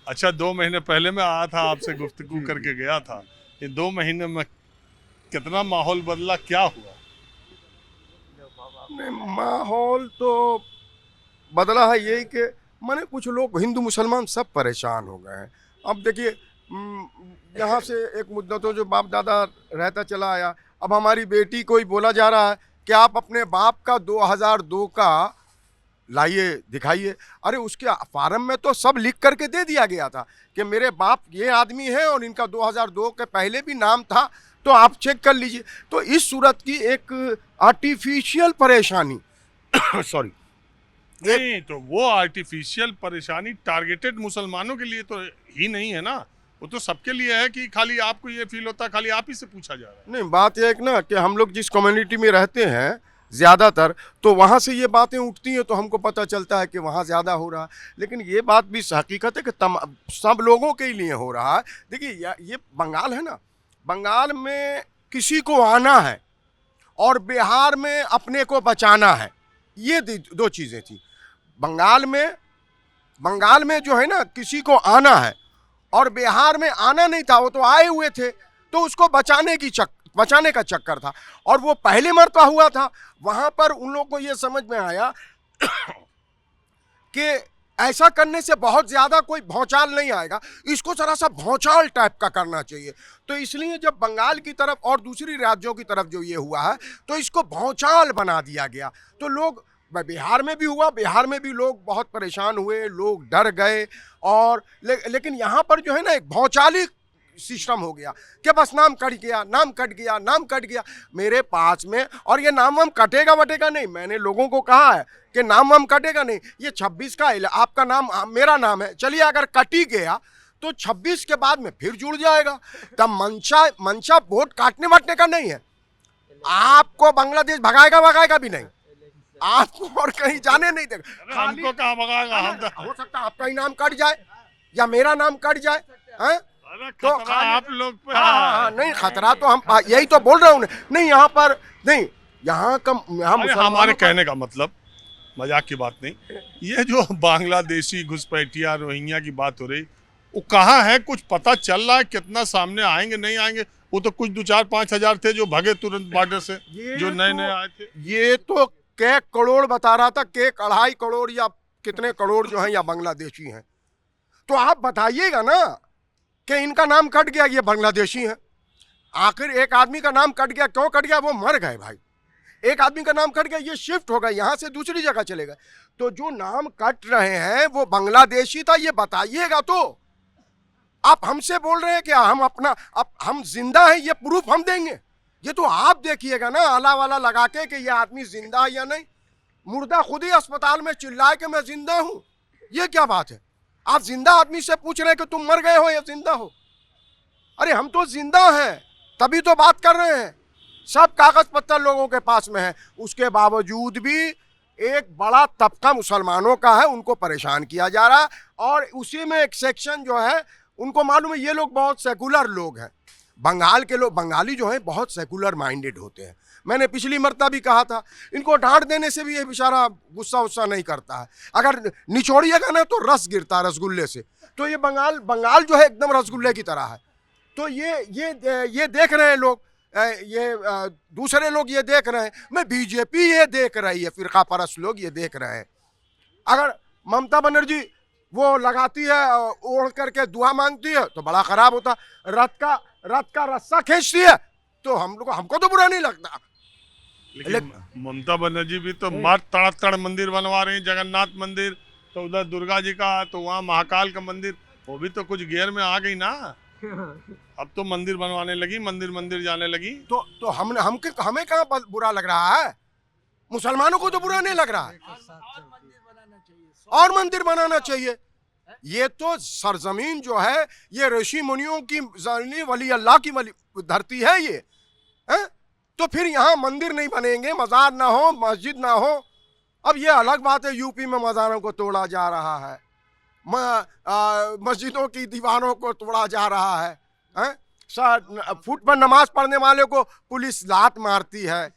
अच्छा, 2 महीने पहले मैं आया था, आपसे गुफ्तगू करके गया था। ये 2 महीने में कितना माहौल बदला, क्या हुआ? नहीं, माहौल तो बदला है यही कि माने कुछ लोग हिंदू मुसलमान सब परेशान हो गए हैं। अब देखिए, यहाँ से एक मुद्दा तो जो बाप दादा रहता चला आया, अब हमारी बेटी को ही बोला जा रहा है कि आप अपने बाप का 2002 का लाइए दिखाइए। अरे उसके फार्म में तो सब लिख करके दे दिया गया था कि मेरे बाप ये आदमी है और इनका 2002 के पहले भी नाम था, तो आप चेक कर लीजिए। तो इस सूरत की एक आर्टिफिशियल परेशानी सॉरी, नहीं तो वो आर्टिफिशियल परेशानी टारगेटेड मुसलमानों के लिए तो ही नहीं है ना, वो तो सबके लिए है कि खाली आपको ये फील होता है खाली आप ही से पूछा जा रहा है। नहीं, बात यह है कि ना कि हम लोग जिस कम्युनिटी में रहते हैं ज़्यादातर, तो वहाँ से ये बातें उठती हैं तो हमको पता चलता है कि वहाँ ज़्यादा हो रहा है। लेकिन ये बात भी हकीकत है कि सब लोगों के लिए हो रहा है। देखिए, ये बंगाल है ना, बंगाल में किसी को आना है और बिहार में अपने को बचाना है, ये दो चीज़ें थी। बंगाल में जो है ना, किसी को आना है और बिहार में आना नहीं था, वो तो आए हुए थे, तो उसको बचाने का चक्कर था। और वो पहले मरता हुआ था, वहां पर उन लोगों को ये समझ में आया कि ऐसा करने से बहुत ज्यादा कोई भौचाल नहीं आएगा, इसको जरा सा भौचाल टाइप का करना चाहिए। तो इसलिए जब बंगाल की तरफ और दूसरी राज्यों की तरफ जो ये हुआ है, तो इसको भौचाल बना दिया गया। तो लोग, बिहार में भी हुआ, बिहार में भी लोग बहुत परेशान हुए, लोग डर गए। और लेकिन यहाँ पर जो है ना, एक भौचाली सिस्टम हो गया कि बस नाम कट गया, नाम कट गया, नाम कट गया मेरे पास में। और ये नाम वाम कटेगा वटेगा नहीं, मैंने लोगों को कहा है कि नाम वाम कटेगा नहीं। ये 26 का आपका नाम मेरा नाम है, चलिए अगर कट ही गया तो 26 के बाद में फिर जुड़ जाएगा। तब मंशा वोट काटने वाटने का नहीं है, आपको बांग्लादेश भगाएगा भी नहीं, आपको और कहीं जाने नहीं देगा। हमको कहाँ भगाएगा, हम तो हो सकता है आपका ही नाम कट जाए या मेरा नाम कट जाए, हैं? तो खतरा आप लोग पे हाँ, है। नहीं खतरा तो हम यही तो बोल रहा हूँ। नहीं यहाँ पर नहीं, यहाँ का हमारे कहने का मतलब, मजाक की बात नहीं, ये जो बांग्लादेशी घुसपैठिया रोहिंग्या की बात हो रही, वो कहाँ है, कुछ पता चल रहा है? कितना सामने आएंगे नहीं आएंगे? वो तो कुछ 2-4-5 हजार थे जो भगे तुरंत बॉर्डर से, जो नए नए आए थे। ये तो के करोड़ बता रहा था, के 2.5 करोड़ या कितने करोड़ जो हैं या बांग्लादेशी हैं। तो आप बताइएगा ना कि इनका नाम कट गया, ये बांग्लादेशी हैं। आखिर एक आदमी का नाम कट गया, क्यों कट गया? वो मर गए भाई। एक आदमी का नाम कट गया, ये शिफ्ट हो गए, यहां से दूसरी जगह चले गए। तो जो नाम कट रहे हैं वो बांग्लादेशी था, ये बताइएगा। तो आप हमसे बोल रहे हैं कि हम जिंदा हैं, ये प्रूफ हम देंगे। ये तो आप देखिएगा ना, आला वाला लगा के कि ये आदमी जिंदा है या नहीं। मुर्दा खुद ही अस्पताल में चिल्लाए कि मैं जिंदा हूं, ये क्या बात है? आप जिंदा आदमी से पूछ रहे हैं कि तुम मर गए हो या जिंदा हो? अरे हम तो जिंदा हैं, तभी तो बात कर रहे हैं। सब कागज पत्तर लोगों के पास में है, उसके बावजूद भी एक बड़ा तबका मुसलमानों का है, उनको परेशान किया जा रहा है। और उसी में एक सेक्शन जो है, उनको मालूम है ये लोग बहुत सेकुलर लोग हैं। बंगाल के लोग, बंगाली जो है बहुत सेकुलर माइंडेड होते हैं। मैंने पिछली मरतबा भी कहा था, इनको डांट देने से भी ये बेचारा गुस्सा उस्सा नहीं करता है। अगर निचोड़िएगा ना तो रस गिरता है रसगुल्ले से। तो ये बंगाल जो है एकदम रसगुल्ले की तरह है। तो ये देख रहे हैं लोग, दूसरे लोग ये देख रहे हैं, मैं बीजेपी ये देख रही है, फिरका परस्त लोग ये देख रहे हैं। अगर ममता बनर्जी वो लगाती है, ओढ़ करके दुआ मांगती है तो बड़ा खराब होता। रथ का रस्सा खींचती है तो हमको तो बुरा नहीं लगता। लेकिन ममता बनर्जी भी तो मार तड़ मंदिर बनवा रही है, जगन्नाथ मंदिर, तो उधर दुर्गा जी का, तो वहाँ महाकाल का मंदिर, वो भी तो कुछ गियर में आ गई ना। अब तो मंदिर बनवाने लगी, मंदिर जाने लगी। तो हमें कहाँ बुरा लग रहा है? मुसलमानों को तो बुरा नहीं लग रहा है, और मंदिर बनाना चाहिए। ये तो सरजमीन जो है, ये ऋषि मुनियों की वली अल्लाह की धरती है ये है? तो फिर यहाँ मंदिर नहीं बनेंगे, मजार ना हो, मस्जिद ना हो। अब ये अलग बात है, यूपी में मजारों को तोड़ा जा रहा है, मस्जिदों की दीवारों को तोड़ा जा रहा है? फुट पर नमाज पढ़ने वाले को पुलिस लात मारती है।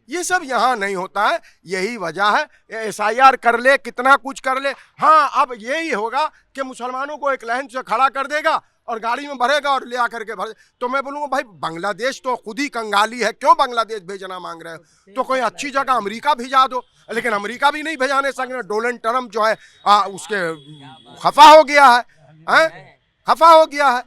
ये सब यहाँ नहीं होता है। यही वजह है, SIR कर ले, कितना कुछ कर ले। हाँ, अब यही होगा कि मुसलमानों को एक लाइन से खड़ा कर देगा और गाड़ी में भरेगा और ले आकर के भर। तो मैं बोलूँगा भाई बांग्लादेश तो खुद ही कंगाली है, क्यों बांग्लादेश भेजना मांग रहे हो? तो कोई अच्छी जगह अमेरिका भिजा दो। लेकिन अमेरिका भी नहीं भेजाने सके। डोनाल्ड ट्रम्प जो है उसके खफा हो गया है, खफा हो गया है।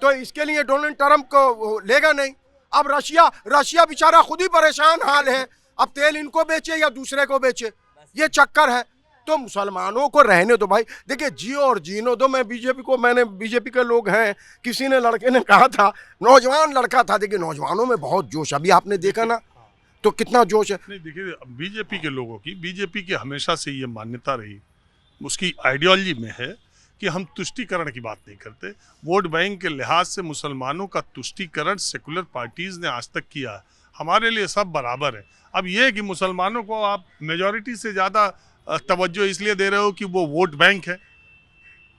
तो इसके लिए डोनाल्ड ट्रम्प को लेगा नहीं। अब रशिया बेचारा खुद ही परेशान हाल है। अब तेल इनको बेचे या दूसरे को बेचे, ये चक्कर है। तो मुसलमानों को रहने दो भाई। देखिए, जियो और जीनो दो। मैंने बीजेपी के लोग हैं, किसी ने लड़के ने कहा था, नौजवान लड़का था, देखिए नौजवानों में बहुत जोश, अभी आपने देखा ना तो कितना जोश है। नहीं, देखिए बीजेपी के लोगों की, बीजेपी की हमेशा से ये मान्यता रही, उसकी आइडियोलॉजी में है कि हम तुष्टीकरण की बात नहीं करते। वोट बैंक के लिहाज से मुसलमानों का तुष्टीकरण सेकुलर पार्टीज ने आज तक किया है। हमारे लिए सब बराबर है। अब ये है कि मुसलमानों को आप मेजॉरिटी से ज़्यादा तवज्जो इसलिए दे रहे हो कि वो वोट बैंक है।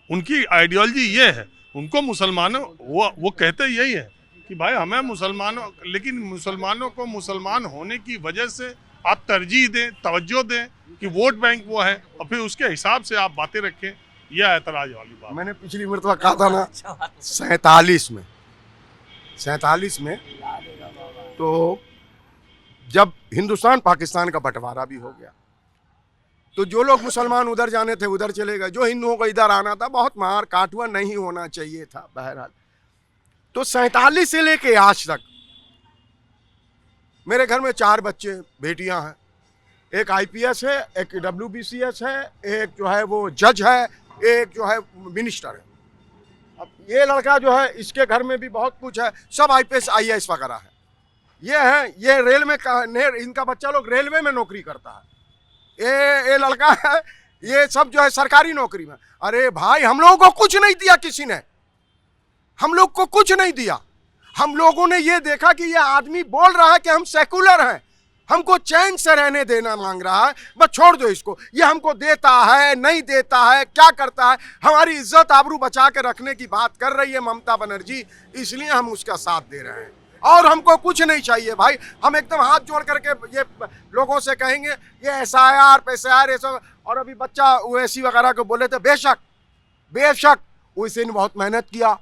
उनकी आइडियोलॉजी ये है, उनको मुसलमानों वो कहते यही है कि भाई हमें मुसलमानों, लेकिन मुसलमानों को मुसलमान होने की वजह से आप तरजीह दें, तवज्जो दें कि वोट बैंक वो है, और फिर उसके हिसाब से आप बातें रखें। यह ऐतराज वाली बात। मैंने पिछली मरतबा कहा था ना 47 में तो जब हिंदुस्तान पाकिस्तान का बंटवारा भी हो गया, तो जो लोग मुसलमान उधर जाने थे उधर चले गए, जो हिंदुओं को इधर आना था, बहुत मार काट हुआ, नहीं होना चाहिए था। बहरहाल तो 47 से लेके आज तक मेरे घर में 4 बच्चे बेटियां हैं। एक IPS है, एक WBCS है, एक जो है वो जज है, एक जो है मिनिस्टर है। अब ये लड़का जो है, इसके घर में भी बहुत कुछ है, सब IPS IAS वगैरह है। ये है, ये रेलवे का, इनका बच्चा लोग रेलवे में नौकरी करता है। ये लड़का है, ये सब जो है सरकारी नौकरी में। अरे भाई, हम लोगों को कुछ नहीं दिया किसी ने, हम लोग को कुछ नहीं दिया। हम लोगों ने ये देखा कि ये आदमी बोल रहा है कि हम सेकुलर हैं, हमको चैन से रहने देना मांग रहा है, बस छोड़ दो इसको। ये हमको देता है, नहीं देता है, क्या करता है, हमारी इज्जत आबरू बचा के रखने की बात कर रही है ममता बनर्जी, इसलिए हम उसका साथ दे रहे हैं। और हमको कुछ नहीं चाहिए भाई। हम एकदम हाथ जोड़ करके ये लोगों से कहेंगे ये SIR ये सब। और अभी बच्चा ओवैसी वगैरह को बोले थे, बेशक ओवैसी ने बहुत मेहनत किया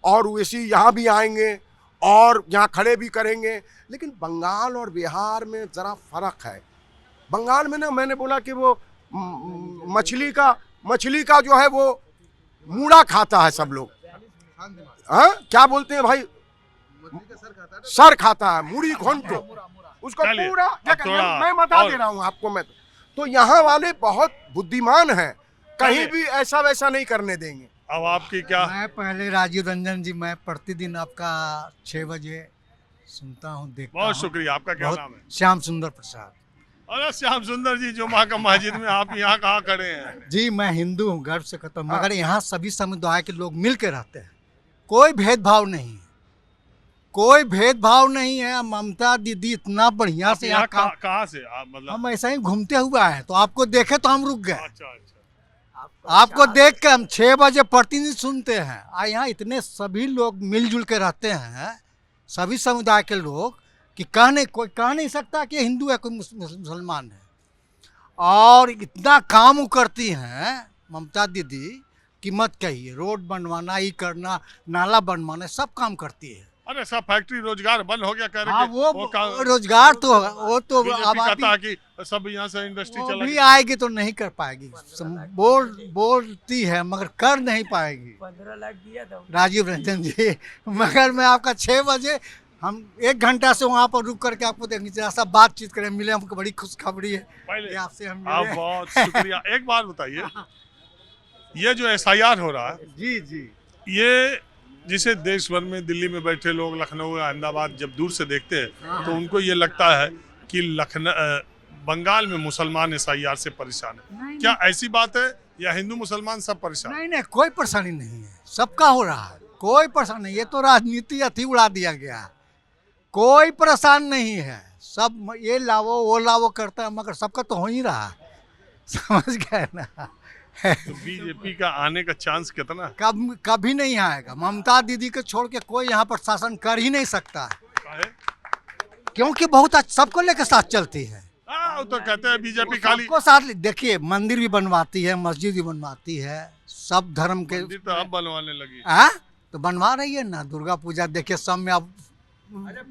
और ओवैसी यहाँ भी आएंगे और यहाँ खड़े भी करेंगे। लेकिन बंगाल और बिहार में ज़रा फ़र्क है। बंगाल में ना, मैंने बोला कि वो मछली का जो है वो मूड़ा खाता है सब लोग। हाँ, क्या बोलते हैं भाई, सर खाता है, मूड़ी घोंटो उसको पूरा। मैं बता दे रहा हूँ आपको। मैं तो यहाँ वाले बहुत बुद्धिमान हैं, कहीं भी ऐसा वैसा नहीं करने देंगे। अब आपकी क्या? मैं पहले राजीव रंजन जी, मैं प्रतिदिन आपका 6 बजे सुनता हूँ, देखता हूँ। बहुत शुक्रिया। आपका क्या नाम है? श्याम सुंदर प्रसाद। अरे श्याम सुंदर जी, जुमा का मस्जिद में, आप यहाँ कहाँ खड़े हैं? जी, मैं हिंदू हूँ, गर्व से कहता हूँ, मगर यहाँ सभी समुदाय के लोग मिल के रहते हैं, कोई भेदभाव नहीं है, कोई भेदभाव नहीं है। ममता दीदी इतना बढ़िया से यहाँ कहाँ से आप, मतलब? हम ऐसा ही घूमते हुए आए, तो आपको देखे तो हम रुक गए। अच्छा। आपको देख के हम 6 बजे प्रतिदिन सुनते हैं। यहाँ इतने सभी लोग मिलजुल के रहते हैं, सभी समुदाय के लोग, कि कोई कह नहीं सकता कि हिंदू है, कोई मुसलमान है। और इतना काम करती हैं ममता दीदी कि मत कहिए। रोड बनवाना, ही करना, नाला बनवाना, सब काम करती है। अरे सब फैक्ट्री रोजगार बंद हो गया, कह रहे हाँ, वो रोजगार तो वो तो आबादी कि सब यहाँ से इंडस्ट्री चला भी आएगी तो नहीं कर पाएगी। बोलती है मगर कर नहीं पाएगी। 15 लाख दिया था राजीव रंजन जी। मगर मैं आपका 6 बजे, हम 1 घंटा से वहाँ पर रुक करके आपको देखेंगे, जरा सा बातचीत करें, मिले, हमको बड़ी खुशखबरी है पहले आपसे हम आप। मिले। बहुत शुक्रिया। एक बात बताइए, ये जो SIR हो रहा है, जी, ये जिसे देश भर में, दिल्ली में बैठे लोग, लखनऊ, अहमदाबाद जब दूर से देखते हैं तो उनको ये लगता है कि बंगाल में मुसलमान SIR से परेशान है। क्या ऐसी बात है, या हिंदू मुसलमान सब परेशान? नहीं, कोई परेशानी नहीं है, सबका हो रहा है, कोई परेशानी नहीं। ये तो राजनीति अथी उड़ा दिया गया, कोई परेशान नहीं है। सब ये लावो वो लावो करता है, मगर सबका तो हो ही रहा है, समझ गए ना। तो बीजेपी का आने का चांस कितना? कभी नहीं आएगा। ममता दीदी को छोड़ के कोई यहाँ पर शासन कर ही नहीं सकता है। क्योंकि बहुत सबको लेकर साथ चलती है। हाँ, वो तो कहते हैं बीजेपी खाली सबको साथ देखिए, मंदिर भी बनवाती है, मस्जिद भी बनवाती है, सब धर्म के मंदिर तो अब बनवाने लगी। हाँ तो बनवा रही है ना। दुर्गा पूजा देखिए सब में अब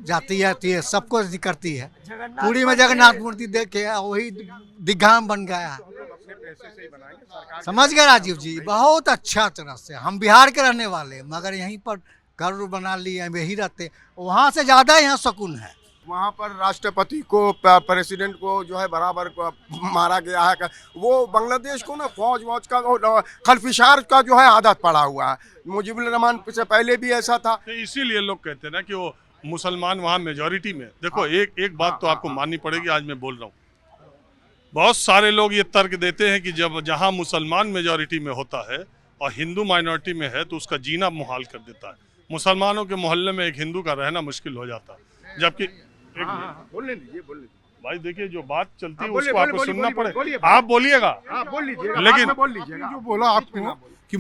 जाती है, सबको करती है। पूरी में जगन्नाथ मूर्ति देखे वही दीघा में बन गया। समझ गए राजीव जी, बहुत अच्छा तरह से। हम बिहार के रहने वाले मगर यहीं पर घर बना लिए, यही रहते, वहाँ से ज्यादा यहाँ सुकून है। वहाँ पर राष्ट्रपति को, प्रेसिडेंट को जो है बराबर को मारा गया है। वो बांग्लादेश को ना फौज वौज का खलफिशार का जो है आदत पड़ा हुआ है। मुजीबुर रहमान से पहले भी ऐसा था। तो इसीलिए लोग कहते हैं ना कि वो मुसलमान वहाँ मेजॉरिटी में। देखो एक बात तो आपको माननी पड़ेगी, आज मैं बोल रहा हूँ। बहुत सारे लोग ये तर्क देते हैं कि जब जहाँ मुसलमान मेजॉरिटी में होता है और हिंदू माइनॉरिटी में है तो उसका जीना मुहाल कर देता है। मुसलमानों के मोहल्ले में एक हिंदू का रहना मुश्किल हो जाता है। जबकि बोलने दीजिए। भाई देखिए, जो बात चलती है बोलिए, उसको आपको बोलिए, सुनना बोलिए, बोलिए, पड़ेगा। आप बोलिएगा, बोल लीजिएगा, लेकिन बोल लीजिएगा। जो बोला आपको कि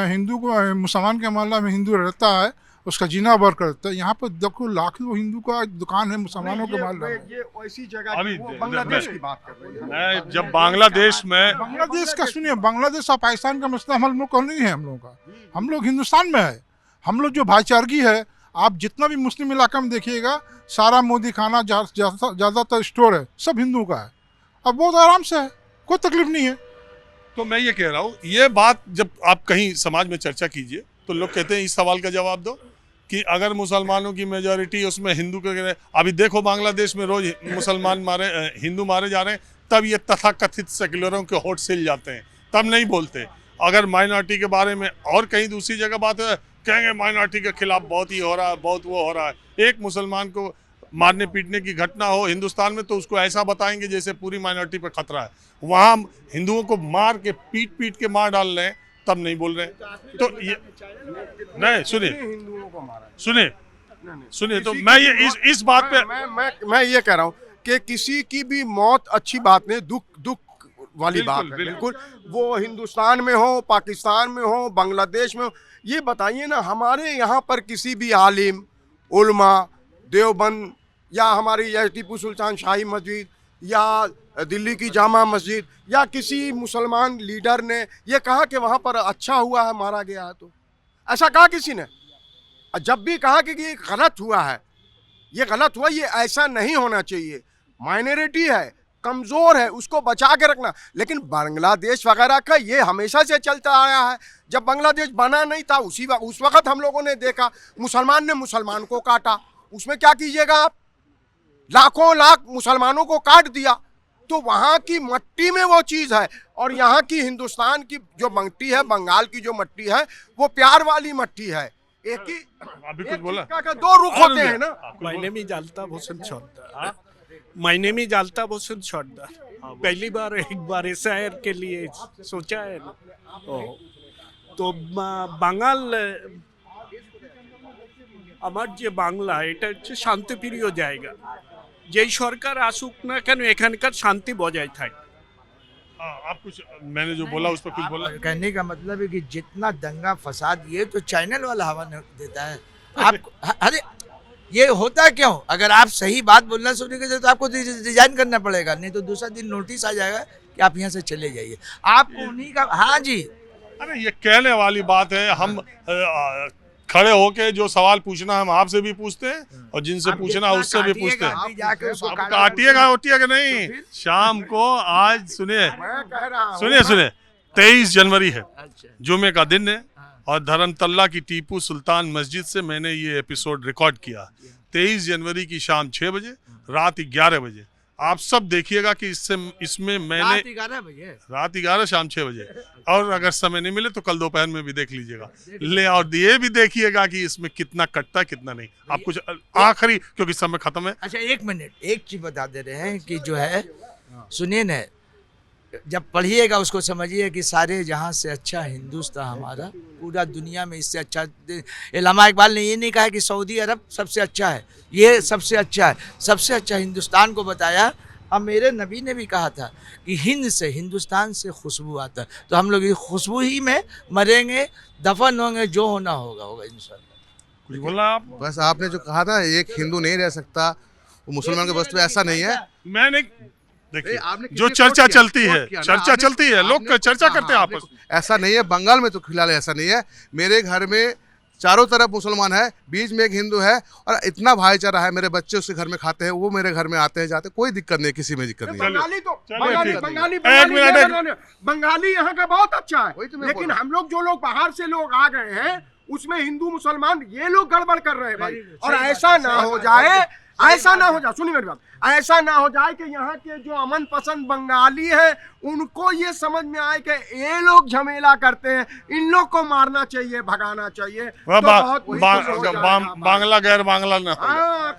हिंदू को, मुसलमान के मोहल्ला में हिंदू रहता है, उसका जीना बर करता है। यहाँ पर देखो लाखों हिंदू का दुकान है मुसलमानों के मोहल्ला में। ये ऐसी जगह अभी वो बांग्लादेश की बात कर रहे हैं। मैं जब बांग्लादेश में बांग्लादेश का सुनिए, बांग्लादेश और पाकिस्तान का मसला हम लोग का नहीं है। हम लोग का, हम लोग हिंदुस्तान में है। हम लोग जो भाईचारगी है, आप जितना भी मुस्लिम इलाका में देखिएगा, सारा मोदी खाना ज़्यादातर स्टोर है सब हिंदू का है। अब बहुत आराम से है, कोई तकलीफ नहीं है। तो मैं ये कह रहा हूँ, ये बात जब आप कहीं समाज में चर्चा कीजिए तो लोग कहते हैं इस सवाल का जवाब दो कि अगर मुसलमानों की मेजॉरिटी उसमें हिंदू के, अभी देखो बांग्लादेश में रोज मुसलमान हिंदू मारे जा रहे हैं, तब ये तथाकथित सेक्युलरों के होठ सिल जाते हैं, तब नहीं बोलते। अगर माइनॉरिटी के बारे में और कहीं दूसरी जगह बात है, कहेंगे माइनॉरिटी के खिलाफ बहुत ही हो रहा है, बहुत वो हो रहा है। एक मुसलमान को मारने पीटने की घटना हो हिंदुस्तान में तो उसको ऐसा बताएंगे जैसे पूरी माइनॉरिटी पर खतरा है। वहाँ हिंदुओं को मार के पीट के मार डाल रहे हैं, तब नहीं बोल रहे हैं। तो ये नहीं, सुनिए तो मैं ये इस बात पे मैं ये कह रहा हूँ कि किसी की भी मौत अच्छी बात नहीं, दुख वाली बात है। बिल्कुल, वो हिंदुस्तान में हो, पाकिस्तान में हो, बांग्लादेश में हो। ये बताइए ना, हमारे यहाँ पर किसी भी आलिम, उलमा, देवबंद या हमारी टीपू सुल्तान शाही मस्जिद या दिल्ली की जामा मस्जिद या किसी मुसलमान लीडर ने ये कहा कि वहाँ पर अच्छा हुआ है, मारा गया है? तो ऐसा कहा किसी ने? जब भी कहा कि ये गलत हुआ है, ये गलत हुआ, ये ऐसा नहीं होना चाहिए, माइनॉरिटी है, कमज़ोर है, उसको बचा के रखना। लेकिन बांग्लादेश वगैरह का ये हमेशा से चलता आया है। जब बांग्लादेश बना नहीं था उस वक्त हम लोगों ने देखा मुसलमान ने मुसलमान को काटा। उसमें क्या कीजिएगा आप, लाखों लाख मुसलमानों को काट दिया। तो वहाँ की मट्टी में वो चीज़ है, और यहाँ की हिंदुस्तान की जो मट्टी है, बंगाल की जो मट्टी है, वो प्यार वाली मट्टी है। एक ही अभी कुछ बोला का दो रुख होते हैं ना। My name is Altaf Hossain Sardar. My name is Altaf Hossain Sardar. पहली बार एक बार एसआईआर के लिए सोचा है ना। तो বাঙাল আমার যে বাংলা এটা হচ্ছে শান্তিপ্রিয় জায়গা। যেই সরকার আসুক না কেন এখানকার শান্তি বজায় থাকে। आप कुछ, मैंने जो बोला उस पर कुछ बोला। कहने का मतलब है कि जितना दंगा फसाद ये तो चैनल वाला हवा देता है आपको। अरे ये होता क्यों? अगर आप सही बात बोलना शुरू कर तो आपको रिजाइन करना पड़ेगा, नहीं तो दूसरा दिन नोटिस आ जाएगा कि आप यहाँ से चले जाइए। आपको उन्हीं का, हाँ जी, अरे ये कहने वाली बात है। हम खड़े होके जो सवाल पूछना हम आपसे भी पूछते हैं और जिनसे पूछना उससे भी पूछते हैं। आप जाके उसको अब काटिएगा होटिएगा नहीं। शाम को आज सुनिए 23 जनवरी है, जुमे का दिन है, और धर्मतल्ला की टीपू सुल्तान मस्जिद से मैंने ये एपिसोड रिकॉर्ड किया। 23 जनवरी की शाम 6 बजे, रात 11 बजे। आप सब देखिएगा कि इसमें मैंने रात 11 शाम 6 बजे, और अगर समय नहीं मिले तो कल दोपहर में भी देख लीजिएगा। ले और ये भी देखिएगा कि इसमें कितना कटता है कितना नहीं। आप कुछ आखिरी, क्योंकि समय खत्म है। अच्छा एक मिनट, एक चीज बता दे रहे हैं कि जो है, सुनिए ना, जब पढ़िएगा उसको समझिए कि सारे जहाँ से अच्छा हिंदुस्तान हमारा, पूरा दुनिया में इससे अच्छा। इल्लामा इकबाल ने ये नहीं कहा कि सऊदी अरब सबसे अच्छा है, ये सबसे अच्छा है। सबसे अच्छा हिंदुस्तान को बताया। अब मेरे नबी ने भी कहा था कि हिंद से, हिंदुस्तान से खुशबू आता है। तो हम लोग इस खुशबू ही में मरेंगे, दफन होंगे, जो होना होगा इंशाल्लाह। कुछ बोला आप? बस आपने जो कहा था एक हिंदू नहीं रह सकता, वो मुसलमान के बस में ऐसा नहीं है। मैंने देखिए आपने किसी जो को चर्चा कोट किया, चलती है, कोट किया ना, चर्चा आपने- चलती है, लोग आपने- चर्चा करते हैं आपने आपस में। ऐसा नहीं है, बंगाल में तो फिलहाल ऐसा नहीं है। मेरे घर में चारों तरफ मुसलमान है, बीच में एक हिंदू है, और इतना भाईचारा है। मेरे बच्चे उसके घर में खाते हैं, वो मेरे घर में आते हैं जाते हैं, कोई दिक्कत नहीं, किसी में दिक्कत नहीं। बंगाली तो चलिए, बंगाली ठीक है। बंगाली एक बंगाली मिनट, नहीं एक- बनाने। बंगाली यहाँ का बहुत अच्छा वही तो है, मैं लेकिन बोल रहा हम लोग जो लोग बाहर से लोग आ गए हैं उसमें हिंदू मुसलमान ये लोग गड़बड़ कर रहे हैं भाई। और ऐसा ना हो जाए, ऐसा ना हो जाए, सुनिए मेरी बात, ऐसा ना हो जाए कि यहाँ के जो अमन पसंद बंगाली है उनको ये समझ में आए कि ये लोग झमेला करते हैं, इन लोग को मारना चाहिए, भगाना चाहिए। तो बहुत कुछ हो जाएगा भाई। बांग्ला गैर बांग्ला ना हो जाए। हाँ